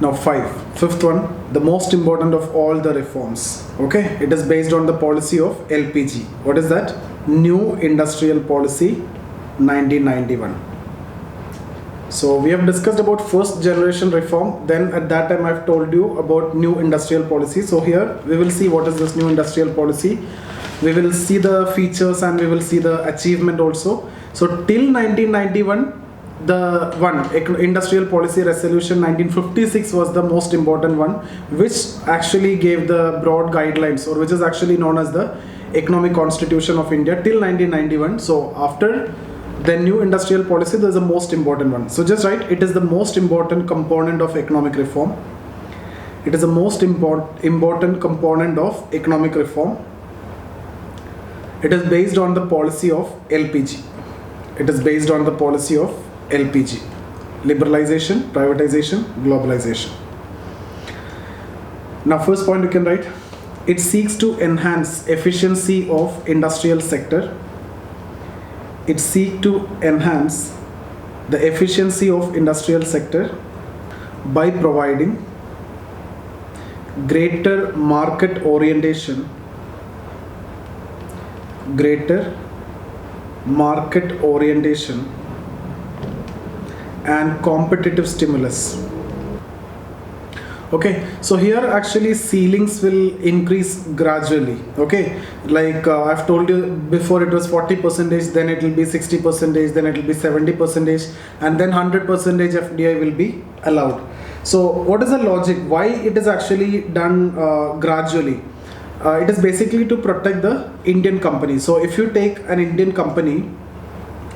Now fifth one, the most important of all the reforms. Okay, it is based on the policy of LPG. What is that? New Industrial Policy 1991. So we have discussed about first generation reform. Then at that time I've told you about new industrial policy. So here we will see what is this new industrial policy. We will see the features and we will see the achievement also. So till 1991, the industrial policy resolution 1956 was the most important one, which actually gave the broad guidelines, or which is actually known as the economic constitution of India till 1991. So after the new industrial policy, there is the most important one. So just write, it is the most important component of economic reform. It is the most important component of economic reform. It is based on the policy of LPG. It is based on the policy of LPG. Liberalization, privatization, globalization. Now first point you can write, it seeks to enhance efficiency of industrial sector. It seeks to enhance the efficiency of industrial sector by providing greater market orientation, and competitive stimulus. Okay, so here actually ceilings will increase gradually. Okay, like I've told you before, it was 40%, then it will be 60%, then it will be 70%, and then 100% FDI will be allowed. So what is the logic? Why it is actually done gradually? It is basically to protect the Indian company. So if you take an Indian company,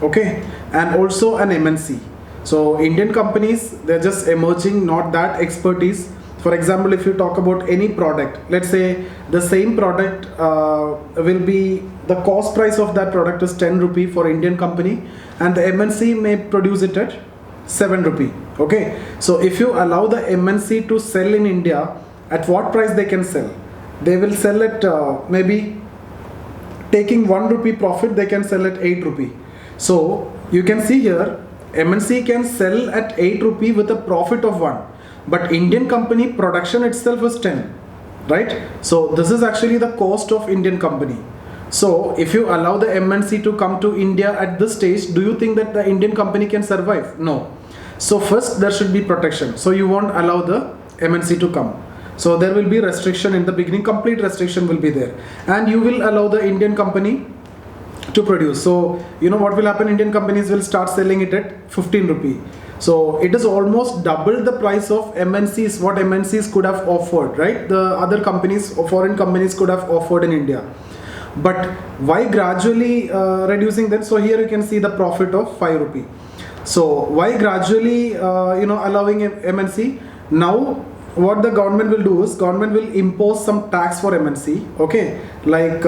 okay, and also an MNC. So Indian companies, they're just emerging, not that expertise. For example, if you talk about any product, let's say the same product will be, the cost price of that product is 10 rupee for Indian company, and the MNC may produce it at 7 rupee. Okay, so if you allow the MNC to sell in India, at what price they can sell? They will sell it maybe taking 1 rupee profit, they can sell at 8 rupee. So you can see here, MNC can sell at 8 rupee with a profit of 1, but Indian company production itself is 10, right? So this is actually the cost of Indian company. So if you allow the MNC to come to India at this stage, do you think that the Indian company can survive? No. So first there should be protection. So you won't allow the MNC to come. So there will be restriction in the beginning, complete restriction will be there, and you will allow the Indian company to produce. So you know what will happen, Indian companies will start selling it at 15 rupee. So it is almost double the price of MNCs, what MNCs could have offered, right? The other companies or foreign companies could have offered in India. But why gradually reducing that? So here you can see the profit of 5 rupee. So why gradually allowing MNC? Now what the government will do is, government will impose some tax for MNC, okay, like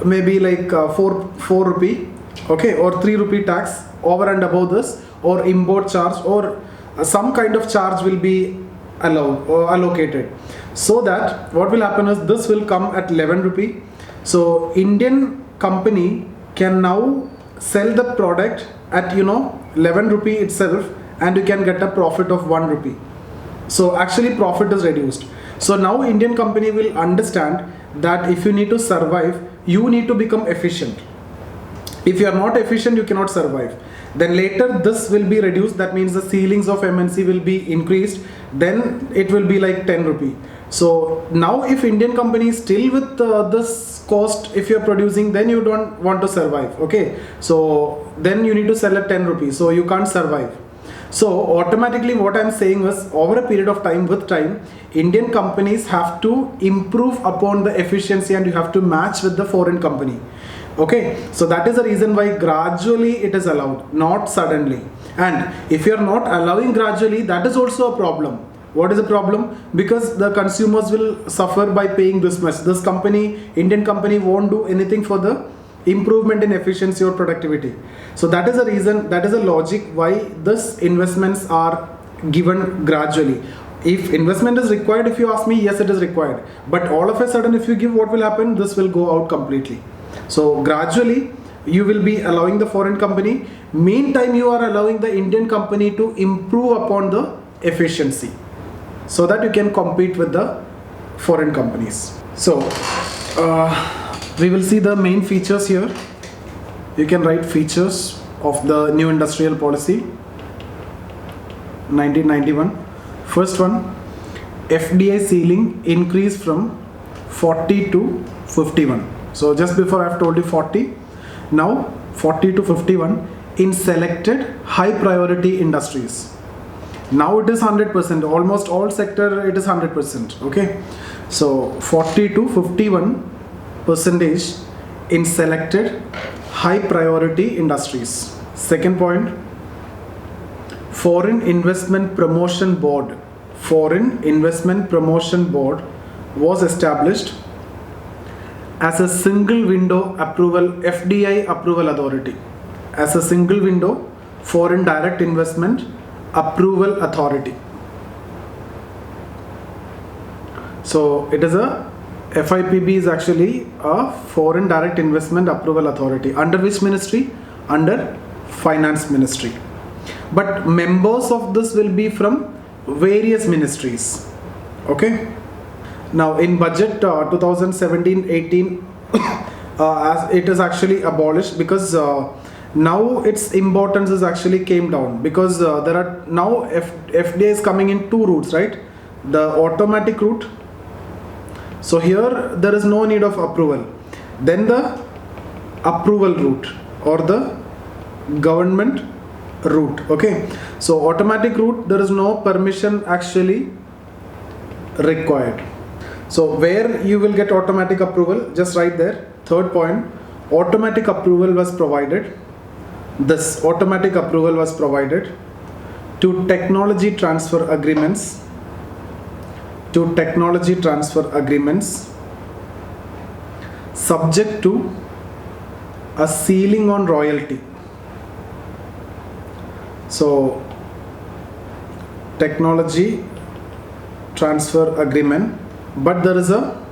maybe like 4 rupee, okay, or 3 rupee tax over and above this, or import charge, or some kind of charge will be allowed or allocated, so that what will happen is this will come at 11 rupee. So Indian company can now sell the product at 11 rupee itself, and you can get a profit of 1 rupee. So actually profit is reduced. So now Indian company will understand that if you need to survive, you need to become efficient. If you are not efficient, you cannot survive. Then later this will be reduced, that means the ceilings of MNC will be increased, then it will be like 10 rupee. So now if Indian company is still with this cost, if you are producing, then you don't want to survive, okay. So then you need to sell at 10 rupees, so you can't survive. So automatically what I'm saying is, over a period of time, with time, Indian companies have to improve upon the efficiency, and you have to match with the foreign company. Okay, so that is the reason why gradually it is allowed, not suddenly. And if you are not allowing gradually, that is also a problem. What is the problem? Because the consumers will suffer by paying this much. This company, Indian company, won't do anything for the improvement in efficiency or productivity. So that is the reason, that is the logic why this investments are given gradually. If investment is required, if you ask me, yes, it is required. But all of a sudden, if you give, what will happen? This will go out completely. So gradually you will be allowing the foreign company. Meantime, you are allowing the Indian company to improve upon the efficiency. so that you can compete with the foreign companies. So we will see the main features here. You can write features of the new industrial policy 1991. First one, FDI ceiling increased from 40 to 51. So just before I have told you 40, now 40 to 51 in selected high priority industries. Now it is 100%, almost all sector it is 100%. Okay, so 40 to 51 percentage in selected high priority industries. Second point, Foreign Investment Promotion Board. Foreign Investment Promotion Board was established as a single window approval, FDI approval authority. As a single window foreign direct investment approval authority. So it is a FIPB is actually a foreign direct investment approval authority. Under which ministry? Under Finance Ministry. But members of this will be from various ministries. Okay. Now in budget 2017-18 as it is actually abolished, because now its importance is actually came down, because there are now FDI is coming in two routes, right? The automatic route. So here there is no need of approval. Then the approval route or the government route. Okay. So automatic route, there is no permission actually required. So where you will get automatic approval, just write there. Third point, automatic approval was provided. This automatic approval was provided to technology transfer agreements. To technology transfer agreements subject to a ceiling on royalty. So technology transfer agreement, but there is a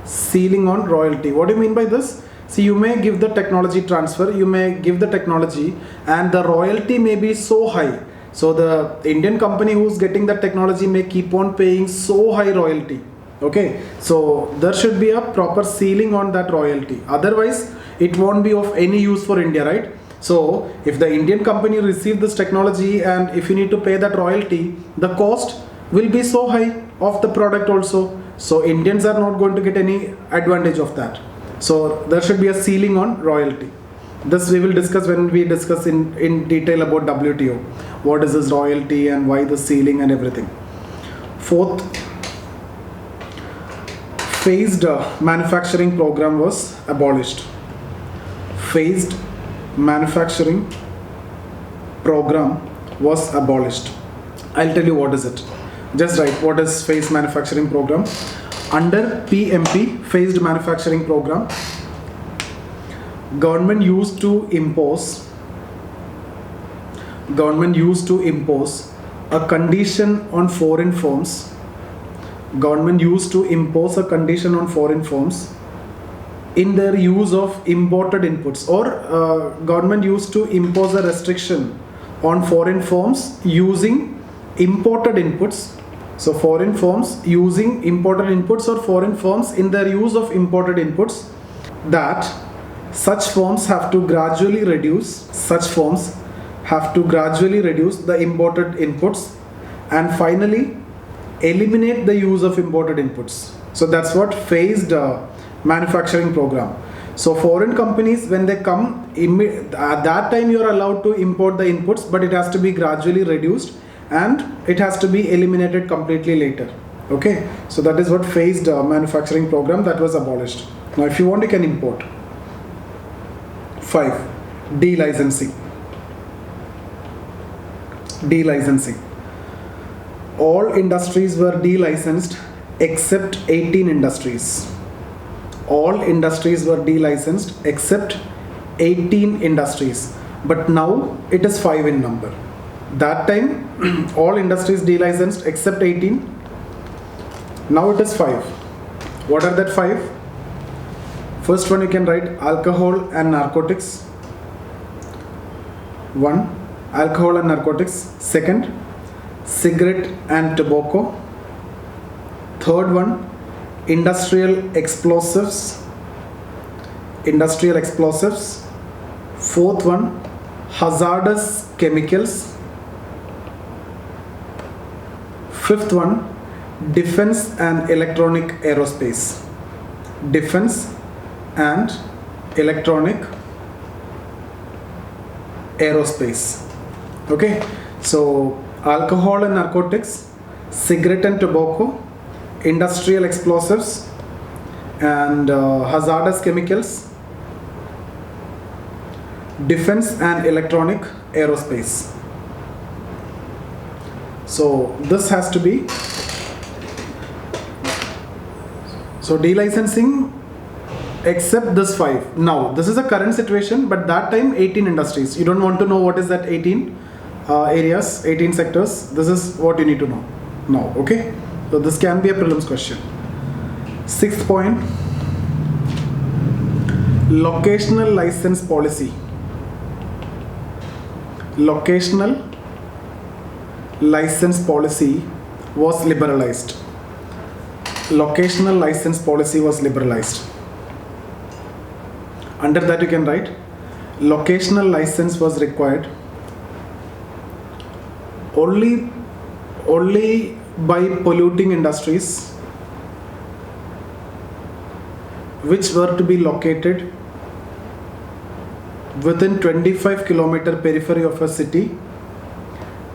ceiling on royalty. What do you mean by this? See, you may give the technology transfer, you may give the technology, and the royalty may be so high. So the Indian company who's getting the technology may keep on paying so high royalty. Okay, so there should be a proper ceiling on that royalty. Otherwise, it won't be of any use for India, right? So if the Indian company receive this technology and if you need to pay that royalty, the cost will be so high of the product also. So Indians are not going to get any advantage of that. So there should be a ceiling on royalty. This we will discuss when we discuss in detail about WTO. What is this royalty and why the ceiling and everything. Fourth, phased manufacturing program was abolished. Phased manufacturing program was abolished. I'll tell you what is it. Just write what is phased manufacturing program. Under PMP, phased manufacturing program, government used to impose a condition on foreign firms. Government used to impose a condition on foreign firms in their use of imported inputs, or government used to impose a restriction on foreign firms using imported inputs. So foreign firms using imported inputs, or foreign firms in their use of imported inputs, that such firms have to gradually reduce the imported inputs and finally eliminate the use of imported inputs. So that's what phased manufacturing program. So foreign companies, when they come, at that time you are allowed to import the inputs, but it has to be gradually reduced and it has to be eliminated completely later. Okay, so that is what phased manufacturing program that was abolished. Now if you want, you can import. 5. Delicensing. Delicensing. All industries were delicensed except 18 industries. All industries were delicensed except 18 industries. But now it is 5 in number. That time all industries delicensed except 18. Now it is 5. What are that 5? First one you can write alcohol and narcotics. 1. Alcohol and narcotics. Second, cigarette and tobacco. Third one, industrial explosives. Fourth one, hazardous chemicals. Fifth one, defense and electronic aerospace. Okay, so alcohol and narcotics, cigarette and tobacco, industrial explosives, and hazardous chemicals, defense and electronic aerospace. So this has to be, so delicensing except this 5. Now this is a current situation, but that time 18 industries. You don't want to know what is that 18 areas, 18 sectors. This is what you need to know now. Okay, so this can be a prelims question. Sixth point, locational license policy. Locational license policy was liberalized. Under that you can write, locational license was required only by polluting industries which were to be located within 25-kilometer periphery of a city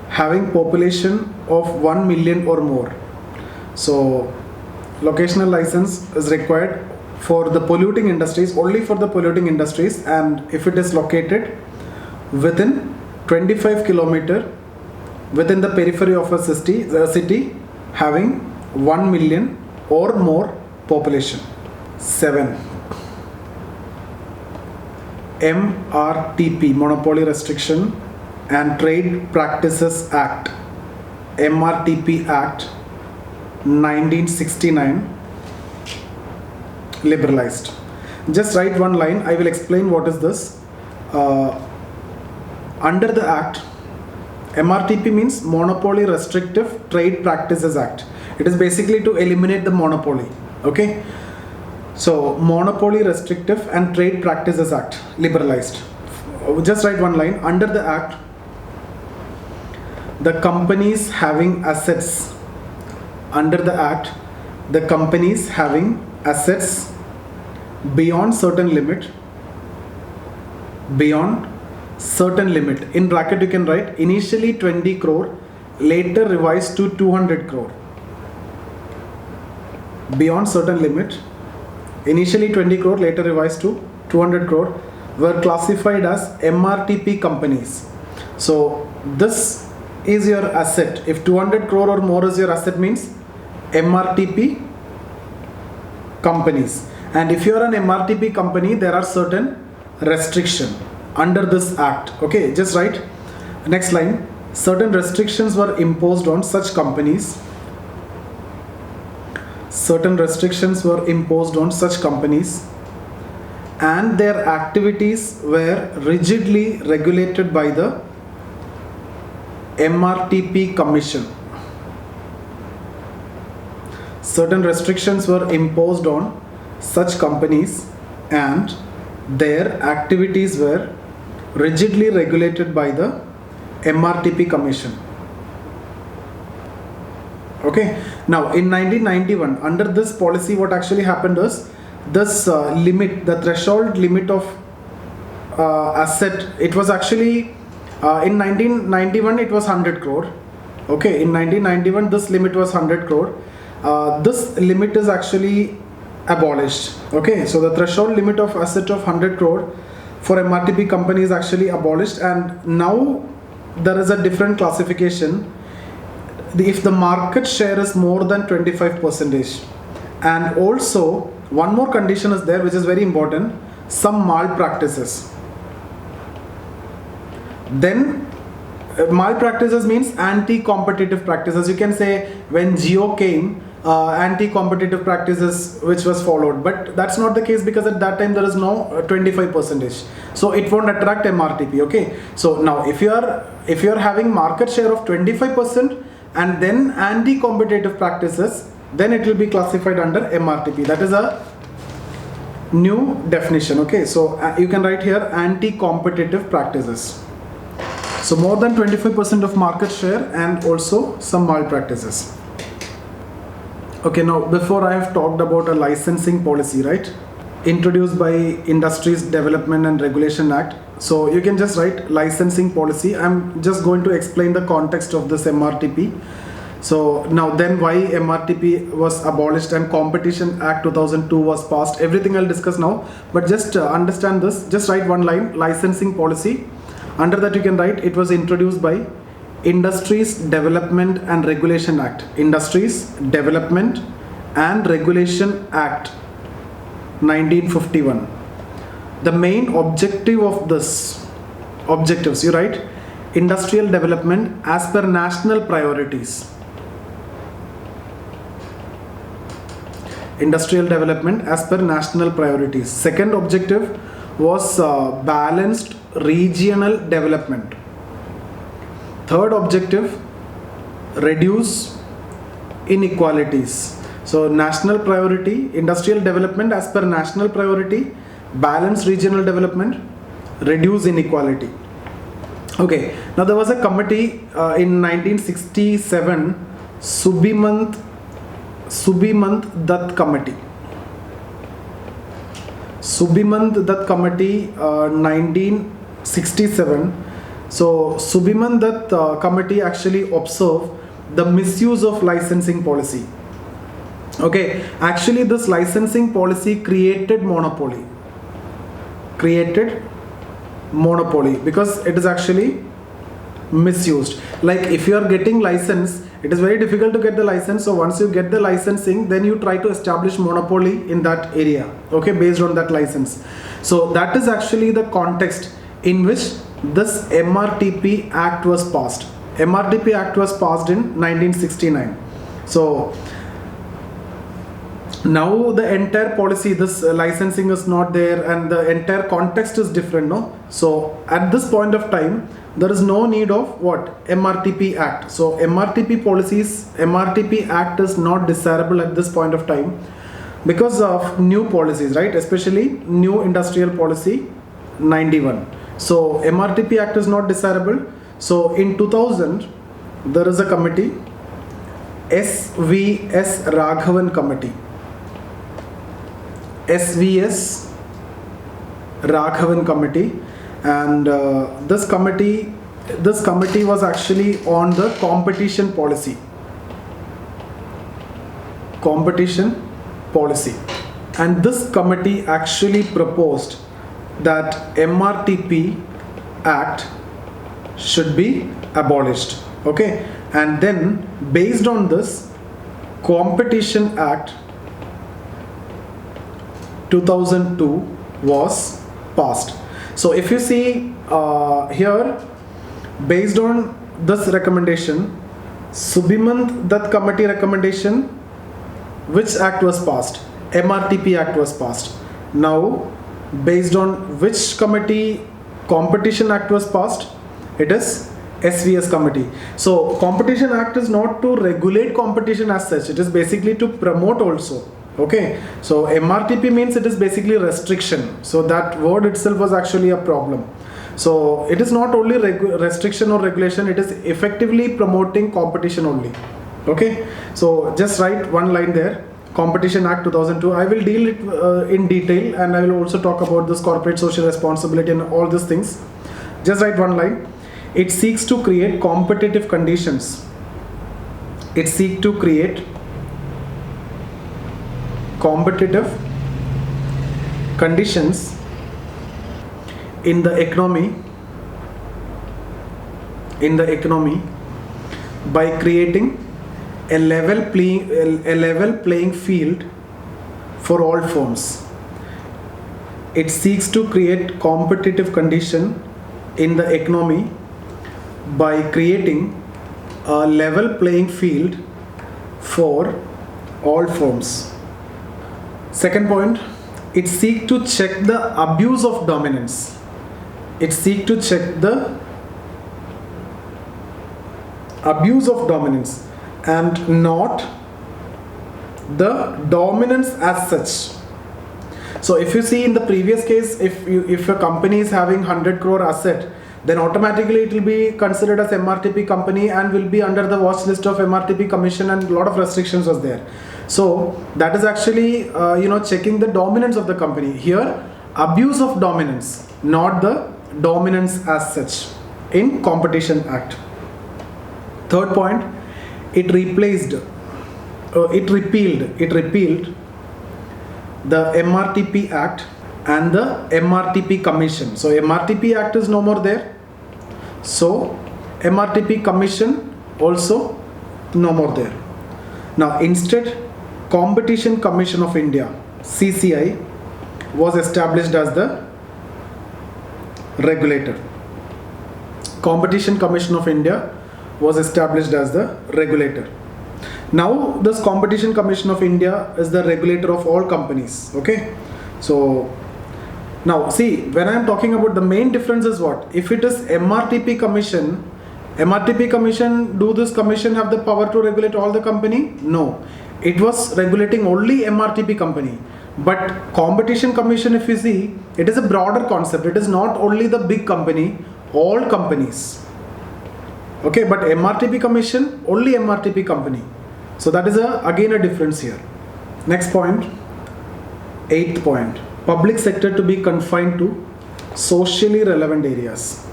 having population of 1 million or more. So locational license is required for the polluting industries, only for the polluting industries, and if it is located within 25 kilometer within the periphery of a city having 1 million or more population. 7. MRTP, Monopoly Restriction and Trade Practices Act. MRTP Act 1969 liberalized. Just write one line. I will explain what is this. Under the act, MRTP means Monopoly Restrictive Trade Practices Act. It is basically to eliminate the monopoly. Okay, so Monopoly Restrictive and Trade Practices Act liberalized. Just write one line. Under the act, the companies having assets, under the act, the companies having assets beyond certain limit, in bracket you can write initially 20 crore, later revised to 200 crore. Beyond certain limit, initially 20 crore, later revised to 200 crore, were classified as MRTP companies. So this is your asset. If 200 crore or more is your asset, means MRTP companies. And if you are an MRTP company, there are certain restrictions under this act. Okay, just write next line. Certain restrictions were imposed on such companies. And their activities were rigidly regulated by the MRTP Commission. Certain restrictions were imposed on such companies and their activities were rigidly regulated by the MRTP Commission. Okay, now in 1991, under this policy, what actually happened is this limit, the threshold limit of asset, it was actually in 1991 it was 100 crore. Okay, in 1991 this limit was 100 crore. This limit is actually abolished. Okay, so the threshold limit of asset of 100 crore for MRTP company is actually abolished, and now there is a different classification. If the market share is more than 25%, and also one more condition is there which is very important, some malpractices. Then malpractices means anti-competitive practices. You can say when Jio came, anti-competitive practices which was followed, but that's not the case because at that time there is no 25%, so it won't attract MRTP. Okay, so now if you are having market share of 25%, and then anti-competitive practices, then it will be classified under MRTP. That is a new definition. Okay, so you can write here anti-competitive practices. So more than 25% of market share and also some malpractices. Okay, now before I have talked about a licensing policy, right, introduced by Industries Development and Regulation Act. So you can just write licensing policy. I'm just going to explain the context of this MRTP. So now then why MRTP was abolished and Competition Act 2002 was passed. Everything I'll discuss now, but just understand this. Just write one line, licensing policy. Under that you can write it was introduced by Industries Development and Regulation Act. Industries Development and Regulation Act 1951. The main objective of this, objectives, you write industrial development as per national priorities. Industrial development as per national priorities. Second objective was balanced regional development. Third objective, reduce inequalities. So national priority, industrial development as per national priority, balance regional development, reduce inequality. Okay, now there was a committee in 1967, Subhimant Dutt Committee. Subhimant Dutt Committee 1967. So Subhimant Dutt Committee actually observed the misuse of licensing policy. Okay, actually this licensing policy created monopoly because it is actually misused. Like if you are getting license, it is very difficult to get the license. So once you get the licensing, then you try to establish monopoly in that area, okay, based on that license. So that is actually the context in which this MRTP Act was passed. MRTP Act was passed in 1969. So now the entire policy, this licensing is not there and the entire context is different, no? So at this point of time, there is no need of what? MRTP Act. So MRTP Act is not desirable at this point of time because of new policies, right? Especially new industrial policy 91. So MRTP Act is not desirable. So in 2000, there is a committee, SVS Raghavan Committee. SVS Raghavan Committee, and this committee was actually on the competition policy, and this committee actually proposed that MRTP Act should be abolished. Okay, and then based on this, Competition Act 2002 was passed. So if you see here, based on this recommendation, Subhimant Dutt Committee recommendation, which act was passed? MRTP Act was passed. Now based on which committee Competition Act was passed? It is SVS committee. So Competition Act is not to regulate competition as such, it is basically to promote also. Okay, so MRTP means it is basically restriction. So that word itself was actually a problem. So it is not only restriction or regulation, it is effectively promoting competition only. Okay, so just write one line there, Competition Act 2002. I will deal it in detail, and I will also talk about this corporate social responsibility and all these things. Just write one line. It seeks to create competitive conditions. It seeks to create competitive conditions in the economy by creating a level playing field for all firms. It seeks to create competitive condition in the economy by creating a level playing field for all firms. Second point, it seeks to check the abuse of dominance. It seeks to check the abuse of dominance. and not the dominance as such. So if you see in the previous case, if a company is having 100 crore asset, then automatically it will be considered as MRTP company and will be under the watch list of MRTP commission, and a lot of restrictions was there. So that is actually checking the dominance of the company. Here, abuse of dominance, not the dominance as such in Competition Act. Third point, it repealed the MRTP Act and the MRTP Commission. So MRTP Act is no more there. So MRTP Commission also no more there. Now instead, Competition Commission of India, CCI, was established as the regulator. Competition Commission of India was established as the regulator. Now this Competition Commission of India is the regulator of all companies. Okay, so now see, when I am talking about, the main difference is what? If it is MRTP Commission, do this commission have the power to regulate all the company? No, it was regulating only MRTP company. But Competition Commission, if you see, it is a broader concept. It is not only the big company, all companies. Okay, but MRTP Commission, only MRTP company. So that is again a difference here. Next point, 8th point, public sector to be confined to socially relevant areas.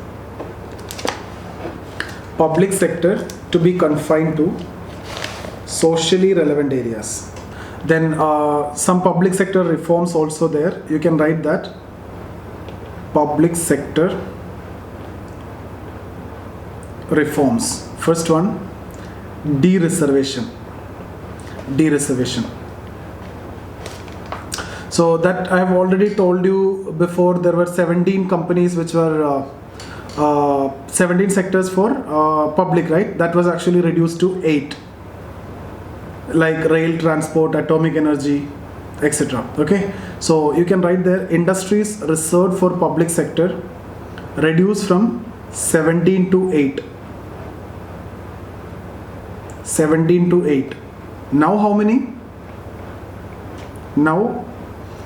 Public sector to be confined to socially relevant areas. Then some public sector reforms also there. You can write that. Public sector reforms. First one, dereservation. So that I have already told you before, there were 17 companies which were 17 sectors for public, right? That was actually reduced to 8, like rail transport, atomic energy, etc. Okay, so you can write there, industries reserved for public sector reduced from 17 to 8. 17 to 8. Now how many? Now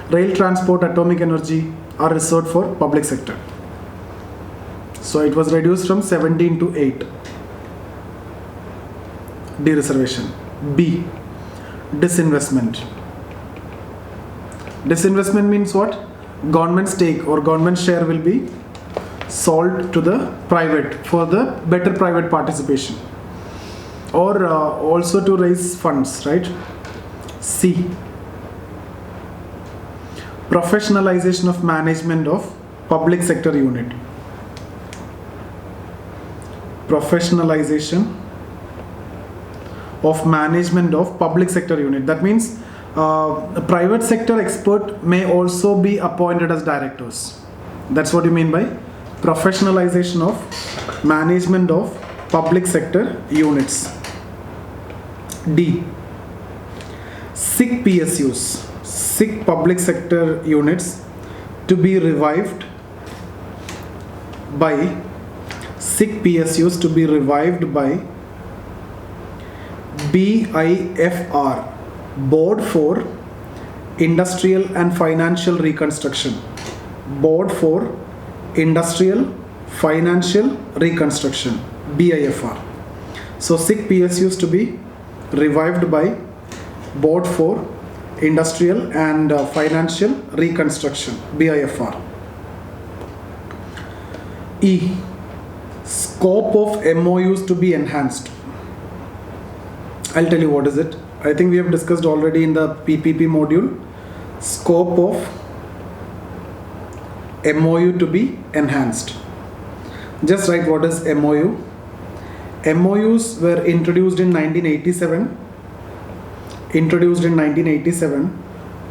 rail transport, atomic energy are reserved for public sector. So it was reduced from 17 to 8. Dereservation. B, disinvestment. Disinvestment means what? Government stake or government share will be sold to the private for the better private participation, or also to raise funds, right? C, professionalization of management of public sector unit. Professionalization of management of public sector unit. That means a private sector expert may also be appointed as directors. That's what you mean by professionalization of management of public sector units. D, sick PSUs, sick public sector units to be revived by BIFR, Board for Industrial and Financial Reconstruction. Board for Industrial Financial Reconstruction, BIFR. So sick PSUs to be revived by Board for Industrial and Financial Reconstruction, BIFR. E, scope of MOUs to be enhanced. I'll tell you what is it. I think we have discussed already in the PPP module. Scope of MOU to be enhanced. Just write what is MOU. MOUs were introduced in 1987.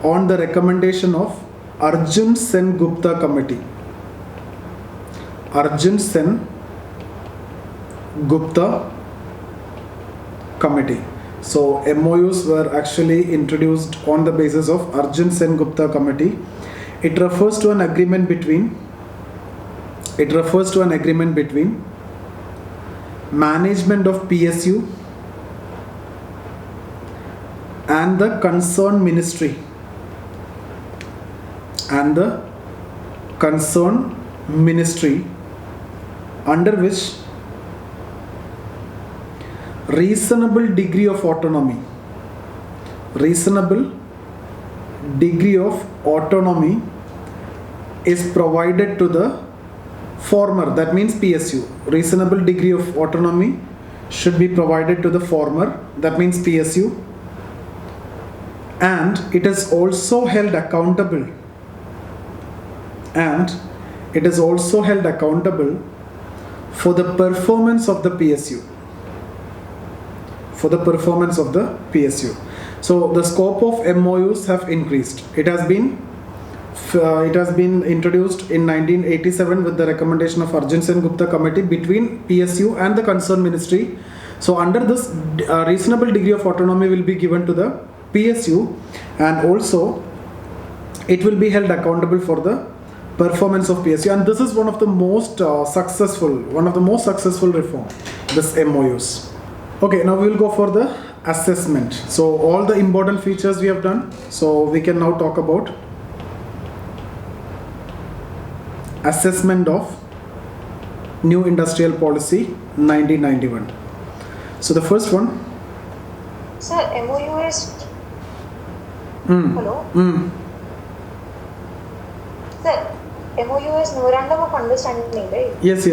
On the recommendation of Arjun Sen Gupta Committee. Arjun Sen Gupta Committee. So MOUs were actually introduced on the basis of Arjun Sen Gupta Committee. It refers to an agreement between management of PSU and the concerned ministry under which reasonable degree of autonomy is provided to the former, that means PSU. Reasonable degree of autonomy should be provided to the former, that means PSU, and it is also held accountable for the performance of the PSU. So the scope of MOUs have increased. It has been introduced in 1987 with the recommendation of Arjun Sen Gupta committee between PSU and the concerned ministry. So under this, reasonable degree of autonomy will be given to the PSU, and also it will be held accountable for the performance of PSU, and this is one of the most successful reform, this MOUs. Okay, now we will go for the assessment. So all the important features we have done. So we can now talk about assessment of new industrial policy 1991. So the first one. Sir, MOU is. Hello. Sir, MOU is memorandum of understanding, right? Yes.